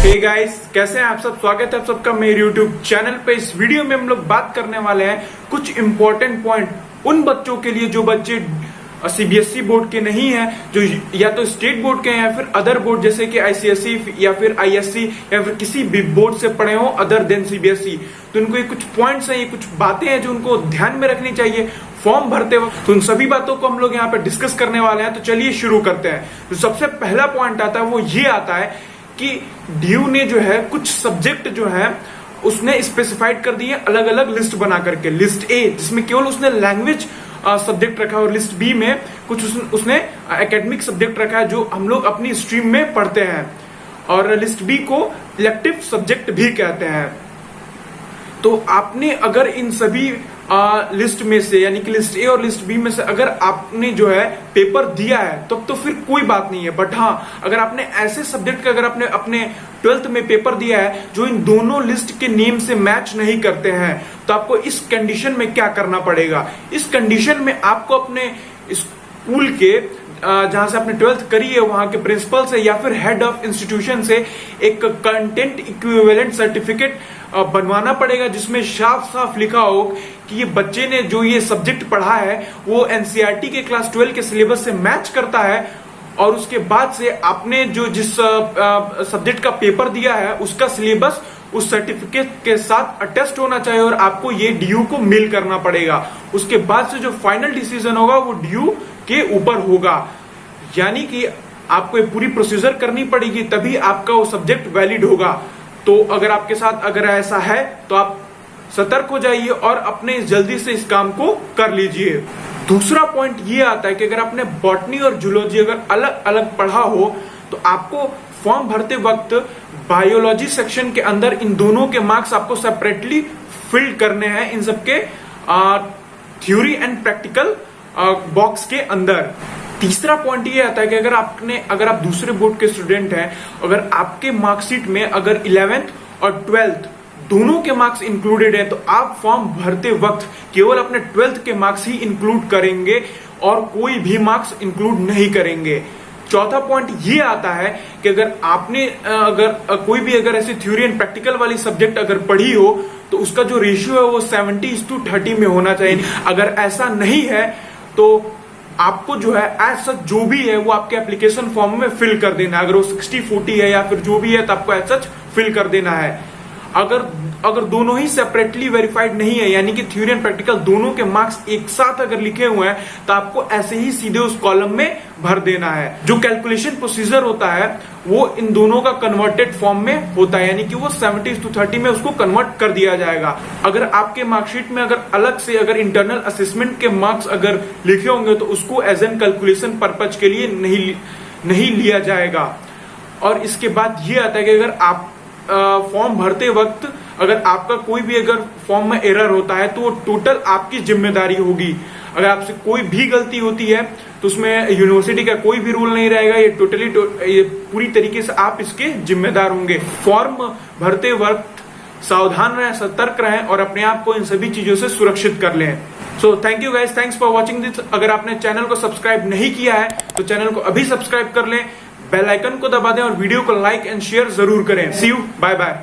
Hey guys, कैसे हैं आप सब। स्वागत है आप सबका मेरे यूट्यूब चैनल पे। इस वीडियो में हम लोग बात करने वाले हैं कुछ इंपॉर्टेंट पॉइंट उन बच्चों के लिए जो बच्चे सीबीएसई बोर्ड के नहीं हैं, जो या तो स्टेट बोर्ड के हैं या फिर अदर बोर्ड जैसे कि आईसीएसई या फिर आईएससी या फिर किसी भी बोर्ड से पढ़े हो अदर देन सीबीएसई। तो इनको ये कुछ पॉइंट्स हैं, ये कुछ बातें हैं जो उनको ध्यान में रखनी चाहिए फॉर्म भरते वक्त। तो उन सभी बातों को हम लोग यहाँ पे डिस्कस करने वाले हैं। तो चलिए शुरू करते हैं। तो सबसे पहला पॉइंट आता है वो ये आता है कि डीयू ने जो है कुछ सब्जेक्ट जो है उसने स्पेसिफाइड कर दिए अलग अलग लिस्ट बना करके। लिस्ट ए जिसमें केवल उसने लैंग्वेज सब्जेक्ट रखा है और लिस्ट बी में कुछ उसने एकेडमिक सब्जेक्ट रखा है जो हम लोग अपनी स्ट्रीम में पढ़ते हैं, और लिस्ट बी को इलेक्टिव सब्जेक्ट भी कहते हैं। तो आपने अगर इन सभी लिस्ट में से यानी कि लिस्ट ए और लिस्ट बी में से अगर आपने जो है पेपर दिया है तब तो फिर कोई बात नहीं है। बट हाँ, अगर आपने ऐसे सब्जेक्ट का अगर आपने अपने 12th में पेपर दिया है जो इन दोनों लिस्ट के नेम से मैच नहीं करते हैं, तो आपको इस कंडीशन में क्या करना पड़ेगा। इस कंडीशन में आपको अपने स्कूल के जहां से आपने 12th करी है वहां के प्रिंसिपल से या फिर हेड ऑफ इंस्टीट्यूशन से एक कंटेंट इक्विवेलेंट सर्टिफिकेट बनवाना पड़ेगा, जिसमें साफ साफ लिखा हो कि ये बच्चे ने जो ये सब्जेक्ट पढ़ा है वो एनसीईआरटी के क्लास 12 के सिलेबस से मैच करता है, और उसके बाद से आपने जो जिस सब्जेक्ट का पेपर दिया है उसका सिलेबस उस सर्टिफिकेट के साथ अटेस्ट होना चाहिए और आपको ये डीयू को मेल करना पड़ेगा। उसके बाद से जो फाइनल डिसीजन होगा वो डीयू के ऊपर होगा, यानी कि आपको ये पूरी प्रोसीजर करनी पड़ेगी तभी आपका वो सब्जेक्ट वैलिड होगा। तो अगर आपके साथ अगर ऐसा है तो आप सतर्क हो जाइए और अपने जल्दी से इस काम को कर लीजिए। दूसरा पॉइंट ये आता है कि अगर आपने बॉटनी और जूलॉजी अगर अलग अलग पढ़ा हो तो आपको फॉर्म भरते वक्त बायोलॉजी सेक्शन के अंदर इन दोनों के मार्क्स आपको सेपरेटली फिल करने हैं, इन सबके थ्योरी एंड प्रैक्टिकल बॉक्स के अंदर। तीसरा पॉइंट ये आता है कि अगर आप दूसरे बोर्ड के स्टूडेंट हैं, अगर आपके मार्कशीट में अगर 11th और 12th दोनों के मार्क्स इंक्लूडेड है तो आप फॉर्म भरते वक्त केवल अपने 12th के मार्क्स ही इंक्लूड करेंगे और कोई भी मार्क्स इंक्लूड नहीं करेंगे। चौथा पॉइंट ये आता है कि अगर आपने कोई भी अगर ऐसी थ्योरी एंड प्रैक्टिकल वाली सब्जेक्ट अगर पढ़ी हो तो उसका जो रेशियो है वो 70:30 में होना चाहिए। अगर ऐसा नहीं है तो आपको जो है एज सच जो भी है वो आपके एप्लीकेशन फॉर्म में फिल कर देना है। अगर वो 60-40 है या फिर जो भी है तो आपको एज सच फिल कर देना है। अगर दोनों ही सेपरेटली वेरीफाइड नहीं है यानी कि थ्योरी एंड प्रैक्टिकल दोनों के मार्क्स एक साथ अगर लिखे हुए हैं तो आपको ऐसे ही सीधे उस कॉलम में भर देना है। जो कैलकुलेशन प्रोसीजर होता है वो इन दोनों का कन्वर्टेड फॉर्म में होता है, यानी कि वो 70:30 में उसको कन्वर्ट कर दिया जाएगा। अगर आपके मार्कशीट में अगर अलग से अगर इंटरनल असेसमेंट के मार्क्स अगर लिखे होंगे तो उसको एज एन कैलकुलेशन पर्पज के लिए नहीं लिया जाएगा। और इसके बाद ये आता है कि अगर आप फॉर्म भरते वक्त अगर आपका कोई भी अगर फॉर्म में एरर होता है तो वो टोटल आपकी जिम्मेदारी होगी। अगर आपसे कोई भी गलती होती है तो उसमें यूनिवर्सिटी का कोई भी रूल नहीं रहेगा, ये पूरी तरीके से आप इसके जिम्मेदार होंगे। फॉर्म भरते वक्त सावधान रहें, सतर्क रहें और अपने आप को इन सभी चीजों से सुरक्षित कर लें। So thank you guys, thanks for watching this. अगर आपने चैनल को सब्सक्राइब नहीं किया है तो चैनल को अभी सब्सक्राइब कर लें, बेल आइकन को दबा दें और वीडियो को लाइक एंड शेयर जरूर करें। सी यू, बाय बाय।